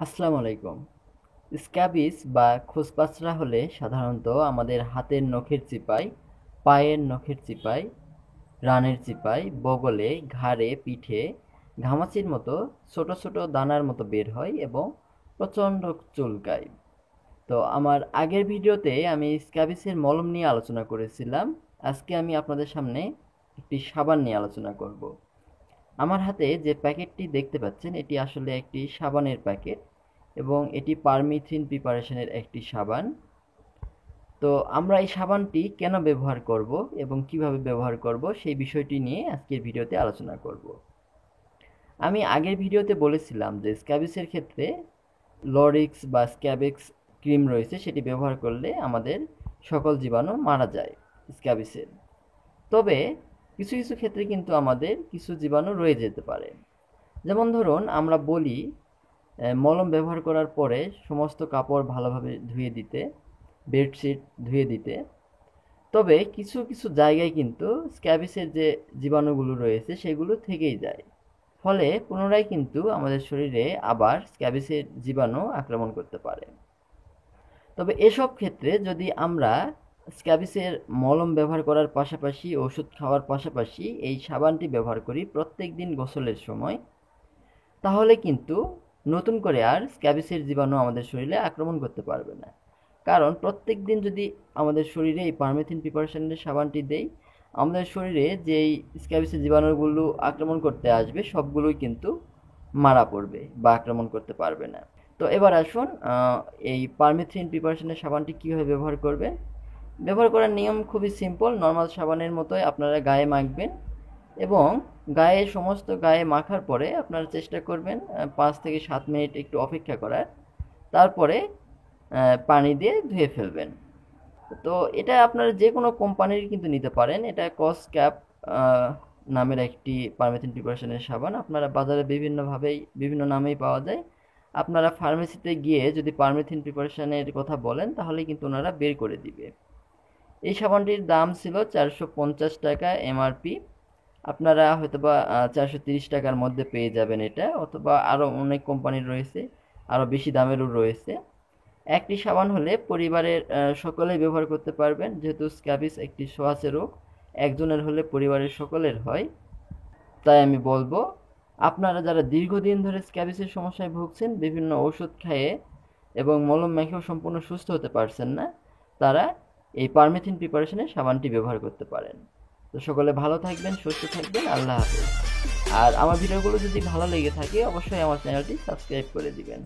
আসসালামু আলাইকুম। স্ক্যাবিস বা খোসপাচরা হলে সাধারণত আমাদের হাতের নখের চিপায়, পায়ের নখের চিপায়, রানের চিপায়, বগলে, ঘাড়ে, পিঠে ঘামাচির মতো ছোট ছোট দানার মতো বের হয় এবং প্রচণ্ড চুলকায়। তো আমার আগের ভিডিওতে আমি স্ক্যাবিসের মলম নিয়ে আলোচনা করেছিলাম। আজকে আমি আপনাদের সামনে একটি সাবান নিয়ে আলোচনা করব। আমার হাতে যে প্যাকেটটি দেখতে পাচ্ছেন এটি আসলে একটি সাবানের প্যাকেট এবং এটি পারমিথ্রিন প্রিপারেশনের একটি সাবান। তো আমরা এই সাবানটি কেন ব্যবহার করব এবং কিভাবে ব্যবহার করব সেই বিষয়টি নিয়ে আজকের ভিডিওতে আলোচনা করব। আমি আগের ভিডিওতে বলেছিলাম যে স্ক্যাবিসের ক্ষেত্রে লরিক্স বা স্ক্যাবিক্স ক্রিম রয়েছে, সেটি ব্যবহার করলে আমাদের সকল জীবাণু মারা যায় স্ক্যাবিসের। তবে কিছু কিছু ক্ষেত্রে কিন্তু আমাদের কিছু জীবাণু রয়ে যেতে পারে। যেমন ধরুন আমরা বলি মলম ব্যবহার করার পরে সমস্ত কাপড় ভালোভাবে ধুয়ে দিতে, বেডশিট ধুয়ে দিতে। তবে কিছু কিছু জায়গায় কিন্তু স্ক্যাবিসের যে জীবাণুগুলো রয়েছে সেগুলো থেকেই যায়। ফলে পুনরায় কিন্তু আমাদের শরীরে আবার স্ক্যাবিসের জীবাণু আক্রমণ করতে পারে। তবে এসব ক্ষেত্রে যদি আমরা স্ক্যাবিসের মলম ব্যবহার করার পাশাপাশি ওষুধ খাওয়ার পাশাপাশি এই সাবানটি ব্যবহার করি প্রত্যেক দিন গোসলের সময়, তাহলে কিন্তু নতুন করে আর স্ক্যাবিসের জীবাণু আমাদের শরীরে আক্রমণ করতে পারবে না। কারণ প্রত্যেক দিন যদি আমাদের শরীরে এই পারমেথিন প্রিপারেশনের সাবানটি দেই, আমাদের শরীরে যেই স্ক্যাবিসের জীবাণুগুলো আক্রমণ করতে আসবে সবগুলোই কিন্তু মারা পড়বে বা আক্রমণ করতে পারবে না। তো এবার আসুন এই পারমেথ্রিন প্রিপারেশনের সাবানটি কীভাবে ব্যবহার করবেন। ব্যবহার করার নিয়ম খুবই সিম্পল। নর্মাল সাবানের মতোই আপনারা গায়ে মাখবেন এবং সমস্ত গায়ে মাখার পরে আপনারা চেষ্টা করবেন 5 থেকে 7 মিনিট একটু অপেক্ষা করার। তারপরে পানি দিয়ে ধুয়ে ফেলবেন। তো এটা আপনারা যে কোনো কোম্পানির কিন্তু নিতে পারেন। এটা কসক্যাপ নামের একটি পারমেথিন প্রিপারেশনের সাবান। আপনারা বাজারে বিভিন্নভাবেই বিভিন্ন নামেই পাওয়া যায়। আপনারা ফার্মেসিতে গিয়ে যদি পারমেথিন প্রিপারেশনের কথা বলেন তাহলে কিন্তু ওনারা বের করে দিবে। এই সাবানটির দাম ছিল 450 টাকা এমআরপি। আপনারা হয়তোবা 430 টাকার মধ্যে পেয়ে যাবেন এটা, অথবা আরও অনেক কোম্পানির রয়েছে, আরও বেশি দামেরও রয়েছে। একটি সাবান হলে পরিবারের সকলেই ব্যবহার করতে পারবেন, যেহেতু স্ক্যাবিস একটি ছোঁয়াচে রোগ, একজনের হলে পরিবারের সকলের হয়। তাই আমি বলবো আপনারা যারা দীর্ঘদিন ধরে স্ক্যাবিসের সমস্যায় ভুগছেন, বিভিন্ন ওষুধ খেয়ে এবং মলম মেখেও সম্পূর্ণ সুস্থ হতে পারছেন না, তারা এই পারমেথিন প্রিপারেশনের সাবানটি ব্যবহার করতে পারেন। তো সকলে ভালো থাকবেন, সুস্থ থাকবেন। আল্লাহ হাফেজ। আর আমার ভিডিওগুলো যদি ভালো লেগে থাকে অবশ্যই আমার চ্যানেলটি সাবস্ক্রাইব করে দিবেন।